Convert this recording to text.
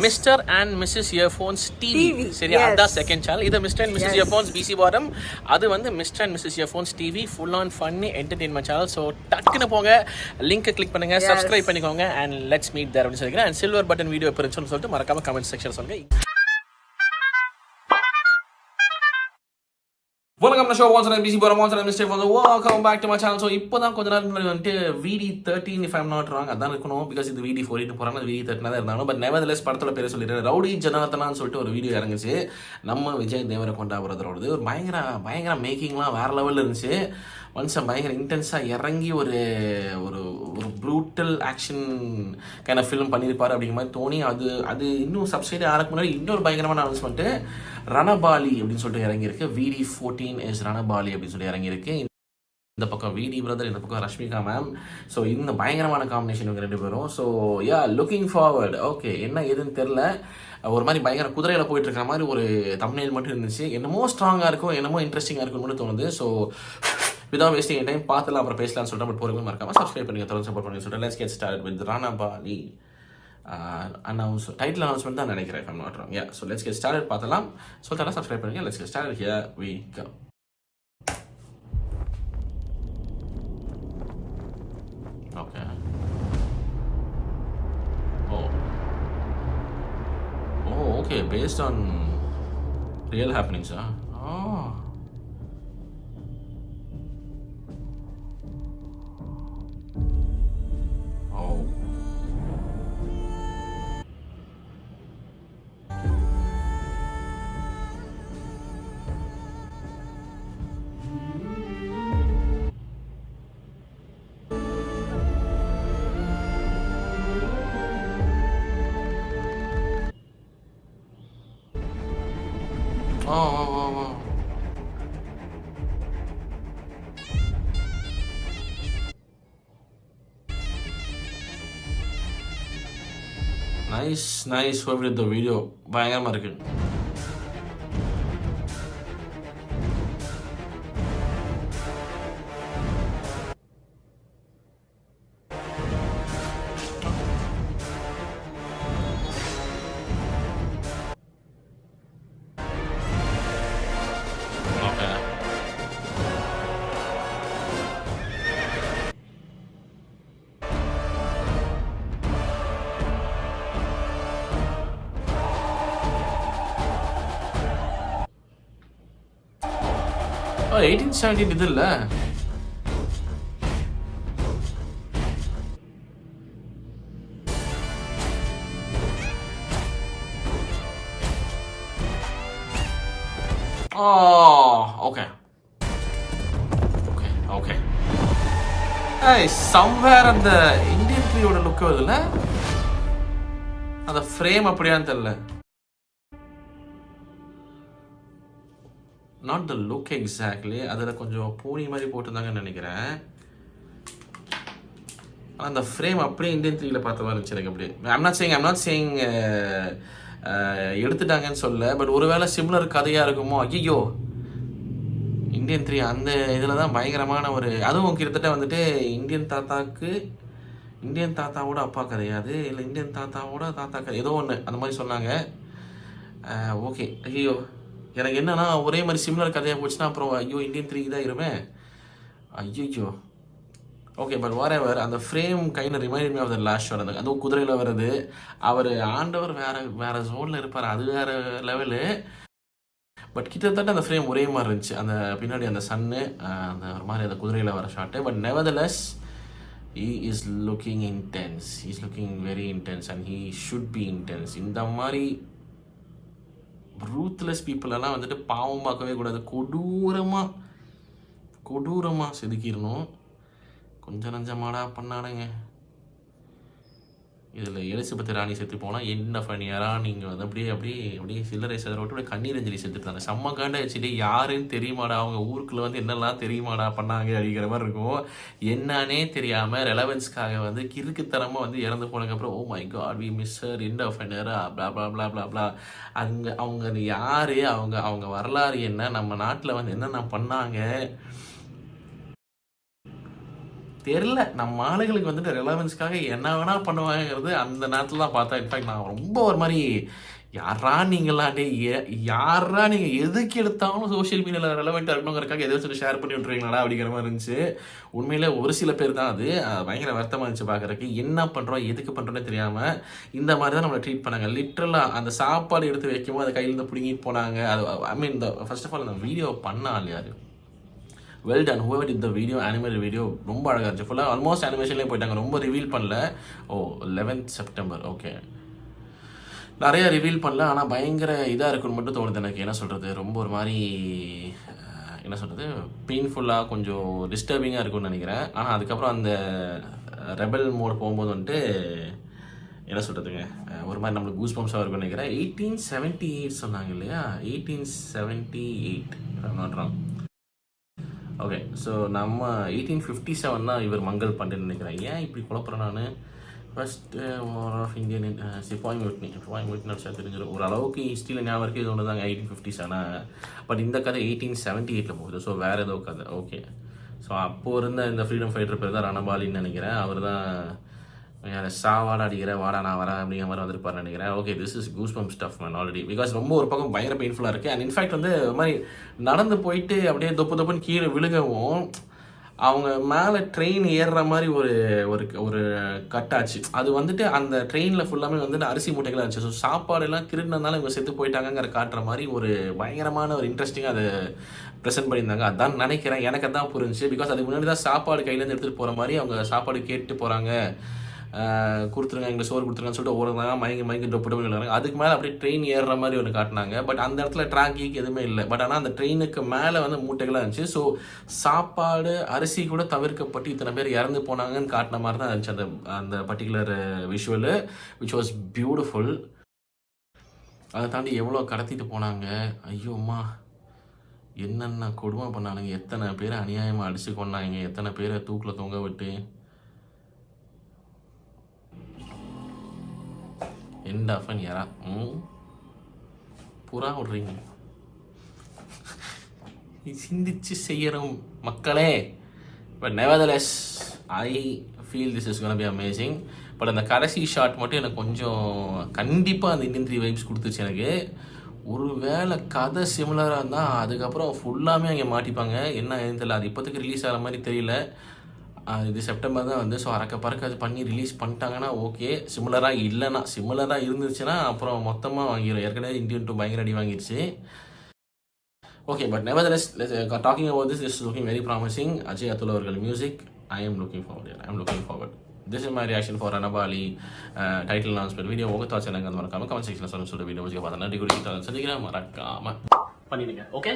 Mister and missus earphones TV சரியா, அதான் second channel. இது mister and missus earphones PC பாரம், அது வந்து mister and missus earphones TV, full on funny entertainment channel. So டக்குன்னு போங்க, லிங்க் கிளிக் பண்ணுங்க, சப்ஸ்கிரைப் பண்ணிக்கோங்க, அண்ட் லெட்ஸ் மீட் தேர் அப்படின்னு சொல்லிக்கிறேன். அண்ட் சில்வர் பட்டன் வீடியோ எப்போ இருந்துச்சுன்னு சொல்லிட்டு மறக்காம கமெண்ட் செக்ஷன் சொல்லுங்க. வணக்கம், நான் ஷோ வான்ஸ் பிசி போகிறோம். வான்ஸ் மிஸ்டேக் வந்து welcome back to my channel. So இப்போ தான் கொஞ்ச நேரம் முன்னாடி வந்துட்டு VD13 if I'm not wrong அதான் இருக்கணும், பிகாஸ் இது VD14 போகிறாங்க, VD13 தான் இருந்தாலும். பட் நெவர்தலெஸ் படத்தோட பேரை சொல்லிடுறேன். ரவுடி ஜனார்தனான்னு சொல்லிட்டு ஒரு வீடியோ இறங்குச்சு, நம்ம விஜய் தேவரகொண்டா பிரதரோடது. ஒரு பயங்கர மேக்கிங்லாம் வேறு லெவலில் இருந்துச்சு. மனுஷன் பயங்கர இன்டென்ஸாக இறங்கி ஒரு ஒரு ஒரு brutal action kind of film பண்ணியிருப்பார் அப்படிங்கிற மாதிரி தோணி, அது இன்னும் சப்சைடு ஆகிறதுக்கு முன்னாடி இன்னொரு பயங்கரமான அனௌன்ஸ்மெண்ட்டு, ரணபாலி அப்படின்னு சொல்லிட்டு இறங்கியிருக்கு. VD14 இஸ் ரணபாலி அப்படின்னு சொல்லி இறங்கியிருக்கு. இந்த பக்கம் VD பிரதர், இந்த பக்கம் ரஷ்மிகா மேம். ஸோ இந்த பயங்கரமான காம்பினேஷன் இவங்க ரெண்டு பேரும். So looking forward. ஓகே, என்ன ஏதுன்னு தெரில, ஒரு மாதிரி பயங்கர குதிரையில் போயிட்டு இருக்கிற மாதிரி ஒரு தம்ப்நெயில் மட்டும் இருந்துச்சு. என்னமோ ஸ்ட்ராங்காக இருக்கும், என்னமோ இன்ட்ரெஸ்டிங்காக இருக்கும்னு மட்டும் தோணுது. ஸோ வித்வுட் வேஸ்டிங் டைம் பார்த்துலாம், அப்புறம் பேசலாம்னு சொல்லிட்டு பட் போகிறவங்க மறக்காம சப்ஸ்கிரைப் பண்ணி தொடர்ந்து சப்போர்ட் பண்ணி சொல்லிட்டு let's get started with Ranabaali. Title announcement தான் நினைக்கிறேன், if I'm not wrong. So let's get started. பார்த்தலாம் சொல்லிட்டாலும் சப்ஸ்கிரைப் பண்ணுங்க. Let's get started. Here we go. Okay. Okay, based on real happenings. Nice favourite. இந்த video பயங்கரமாக இருக்கு. ஓ 1817 இது இல்லை. ஓகே சம்வேர் அந்த இந்தியன் ட்ரீயோட லுக் வருதுல்ல, அந்த ஃப்ரேம் அப்படியான்னு தெரியல. நாட் த லுக் எக்ஸாக்ட்லி, அதில் கொஞ்சம் பூனி மாதிரி போட்டிருந்தாங்கன்னு நினைக்கிறேன். ஆனால் அந்த ஃப்ரேம் அப்படியே இந்தியன் த்ரீயில் பார்த்த மாதிரி இருந்துச்சு எனக்கு. அப்படியே ஐம் நாட் சேயிங் எடுத்துட்டாங்கன்னு சொல்ல, பட் ஒருவேளை சிமிலர் கதையாக இருக்குமோ. ஐயோ, இந்தியன் த்ரீ அந்த இதில் தான் பயங்கரமான ஒரு, அதுவும் கிட்டத்தட்ட வந்துட்டு இந்தியன் தாத்தாவோட அப்பா கதையாது, இல்லை இந்தியன் தாத்தாவோட தாத்தா கதை ஏதோ ஒன்று அந்த மாதிரி சொன்னாங்க. ஓகே, ஐயோ எனக்கு என்னன்னா ஒரே மாதிரி சிமிலர் கதையாக போச்சுன்னா அப்புறம் ஐயோ இந்தியன் த்ரீக்கு தான் இருமே. ஐயோ ஓகே, பட் whatever, அந்த frame kind remind me of the last shot. அந்த அதுவும் குதிரையில் வருது, அவர் ஆண்டவர் வேற ஜோனில் இருப்பார், அது வேற லெவலு. பட் கிட்டத்தட்ட அந்த ஃப்ரேம் ஒரே மாதிரி இருந்துச்சு, அந்த பின்னாடி அந்த சன்னு அந்த ஒரு மாதிரி அந்த குதிரையில் வர shot. But nevertheless he is looking intense, he's looking very intense and he should be intense. இந்த மாதிரி ரூத்லெஸ் பீப்புளெல்லாம் வந்துட்டு பாவம் பார்க்கவே கூடாது, கொடூரமாக செதுக்கிடணும். கொஞ்சம் நஞ்சமாடா பண்ணானுங்க. இதில் எலிசபெத் ராணி செத்து போனால் என்ன ஃபனியாரா, நீங்கள் வந்து அப்படியே சில்லறை செதற விட்டு அப்படியே கண்ணீர் அஞ்சலி செத்துட்டாங்க. செம்ம காண்ட வச்சுட்டு யாருன்னு தெரியுமாடா, அவங்க ஊருக்குள்ள வந்து என்னெல்லாம் தெரியுமாடா பண்ணாங்க அப்படிங்கிற மாதிரி இருக்கும். என்னன்னே தெரியாமல் ரெலவன்ஸ்க்காக வந்து கிறுக்குத்தனமாக வந்து இறந்து போனதுக்கப்புறம் oh my God we miss her end of an era blah blah blah blah blah. அவங்க யார், அவங்க வரலாறு என்ன, நம்ம நாட்டில் வந்து என்னென்ன பண்ணாங்க தெரில. நம்ம ஆளுகளுக்கு வந்துட்டு ரெலவன்ஸ்க்காக என்ன வேணா பண்ணுவாங்கிறது அந்த நேரத்தில் தான் பார்த்தா. இன்ஃபேக்ட் நான் ரொம்ப ஒரு மாதிரி யாரா நீங்களாம் யாரா நீங்கள் எதுக்கு எடுத்தாலும் சோஷியல் மீடியாவில் ரெலவெண்ட்டாக இருக்கணுங்கிறக்காக எதை வச்சுட்டு ஷேர் பண்ணி விட்ருவீங்களா அப்படிங்கிற மாதிரி இருந்துச்சு. உண்மையிலே ஒரு சில பேர் தான் அது பயங்கர வருத்தமாக இருந்துச்சு பார்க்குறக்கு. என்ன பண்ணுறோம் எதுக்கு பண்ணுறோன்னே தெரியாமல் இந்த மாதிரி தான் நம்மளை ட்ரீட் பண்ணாங்க. லிட்ரலாக அந்த சாப்பாடு எடுத்து வைக்கும்போது அதை கையிலேருந்து பிடிங்கிட்டு போனாங்க. அது ஐ மீன் இந்த ஃபர்ஸ்ட் ஆஃப் ஆல் அந்த வீடியோ பண்ணால் யார் well done whoever did the video, animated video ரொம்ப அழகாக இருந்துச்சு. ஃபுல்லாக ஆல்மோஸ்ட் அனிமேஷன்லேயே போயிட்டாங்க. ரொம்ப ரிவீல் பண்ணல. 11th செப்டம்பர் ஓகே, நிறைய ரிவீல் பண்ணல. ஆனால் பயங்கர இதாக இருக்குன்னு மட்டும் தோணுது எனக்கு. என்ன சொல்கிறது, ரொம்ப ஒரு மாதிரி என்ன சொல்கிறது, பெயின்ஃபுல்லாக கொஞ்சம் டிஸ்டர்பிங்காக இருக்கும்னு நினைக்கிறேன். ஆனால் அதுக்கப்புறம் அந்த ரெபல் மோட் போகும்போது வந்துட்டு என்ன சொல்கிறதுங்க, ஒரு மாதிரி நம்மளுக்கு கூஸ் பம்ப்ஸாக இருக்கும்னு நினைக்கிறேன். 1878 சொன்னாங்க இல்லையா, 1878 நாட் ராங். ஓகே, ஸோ நம்ம 1857 தான் இவர் மங்கள் பாண்டேன்னு நினைக்கிறேன். ஏன் இப்படி குழப்பறேன் நான். ஃபர்ஸ்ட் வார் ஆஃப் இந்தியன் பாய்முட்னு தெரிஞ்சிடும் ஓரளவுக்கு ஹிஸ்ட்ரியில் ஞாபகம் இருக்குது. இது ஒன்று தாங்க 1857. பட் இந்த கதை 1878 போகுது. ஸோ வேறு ஏதோ கதை. ஓகே, ஸோ அப்போது இருந்த இந்த ஃப்ரீடம் ஃபைட்டர் பேர் தான் ரணபாலின்னு நினைக்கிறேன். அவர் தான் சாவாடா அடிக்கிற வாடா நான் வரேன் அப்படிங்கிற மாதிரி வந்திருப்பாருன்னு நினைக்கிறேன். Okay, this is goose pump stuff man already. Because ரொம்ப ஒரு பக்கம் பயங்கர பெயின்ஃபுல்லாக இருக்குது. அண்ட் இன்ஃபேக்ட் வந்து ஒரு மாதிரி நடந்து போயிட்டு அப்படியே தொப்புன்னு கீழே விழுகவும் அவங்க மேலே ட்ரெயின் ஏறுற மாதிரி ஒரு ஒரு ஒரு கட்டாச்சு. அது வந்துட்டு அந்த ட்ரெயினில் ஃபுல்லாமே வந்துட்டு அரிசி மூட்டைகளாக இருந்துச்சு. ஸோ சாப்பாடெல்லாம் திருடினதுனால இவங்க செத்து போயிட்டாங்கிற காட்டுற மாதிரி ஒரு பயங்கரமான ஒரு இன்ட்ரெஸ்டிங்காக அதை ப்ரெசென்ட் பண்ணியிருந்தாங்க. அதான் நினைக்கிறேன், எனக்கு அதான் புரிஞ்சுச்சு. பிகாஸ் அதுக்கு முன்னாடி தான் சாப்பாடு கையிலேருந்து எடுத்துகிட்டு போகிற மாதிரி அவங்க சாப்பாடு கேட்டு போகிறாங்க, கொடுத்துருங்க எங்களுக்கு சோறு கொடுத்துருங்கன்னு சொல்லிட்டு ஓடுறாங்க, மயங்கி டொப்பு விழுறாங்க. அதுக்கு மேலே அப்படியே ட்ரெயின் ஏறுற மாதிரி ஒன்று காட்டினாங்க. பட் அந்த இடத்துல ட்ராக்கிக்கு எதுவுமே இல்லை. பட் ஆனால் அந்த ட்ரெயினுக்கு மேலே வந்து மூட்டைகளாக இருந்துச்சு. ஸோ சாப்பாடு அரிசி கூட தவிர்க்கப்பட்டு இத்தனை பேர் இறந்து போனாங்கன்னு காட்டின மாதிரி தான் இருந்துச்சு அந்த அந்த particular visual, which was beautiful. அதை தாண்டி எவ்வளோ கடத்திட்டு போனாங்க. ஐயோம்மா, என்னென்ன கொடுமை பண்ணானுங்க. எத்தனை பேரை அநியாயமாக அடித்து கொண்டாங்க, எத்தனை பேரை தூக்கில் தொங்க விட்டு. End of an era. புறா விட்றீங்க, சிந்திச்சு செய்யணும் மக்களே. But nevertheless I feel this is gonna be amazing. But அந்த கடைசி ஷாட் மட்டும் எனக்கு கொஞ்சம் கண்டிப்பாக அந்த இந்தியன் 3 வைப்ஸ் கொடுத்துச்சு எனக்கு. ஒரு வேளை கதை சிமிலராக இருந்தால் அதுக்கப்புறம் ஃபுல்லாமே அங்கே மாட்டிப்பாங்க. என்ன தெரியல, அது இப்போதைக்கு ரிலீஸ் ஆகிற மாதிரி தெரியல. இது செப்டம்பர் தான் வந்து. ஸோ பறக்க அது பண்ணி ரிலீஸ் பண்ணிட்டாங்கன்னா ஓகே. சிமிலராக இல்லைன்னா, சிமிலராக இருந்துச்சுன்னா அப்புறம் மொத்தமாக வாங்கிடும். ஏற்கனவே இந்தியன் 2 பயங்கர அடி வாங்கிடுச்சு. Okay, but nevertheless talking about this is looking very promising. Ajay Atul அவர்கள் music, I am looking forward. This is my reaction for Ranabali title announcement video. உங்கள் தாட்ஸ் எனக்கு அந்த மறக்காம கமெண்ட் செக்ஷனில் சொல்ல வீடியோ பார்த்து நன்றி குறித்து சந்திக்கிறேன். மறக்காம பண்ணிடுங்க. ஓகே.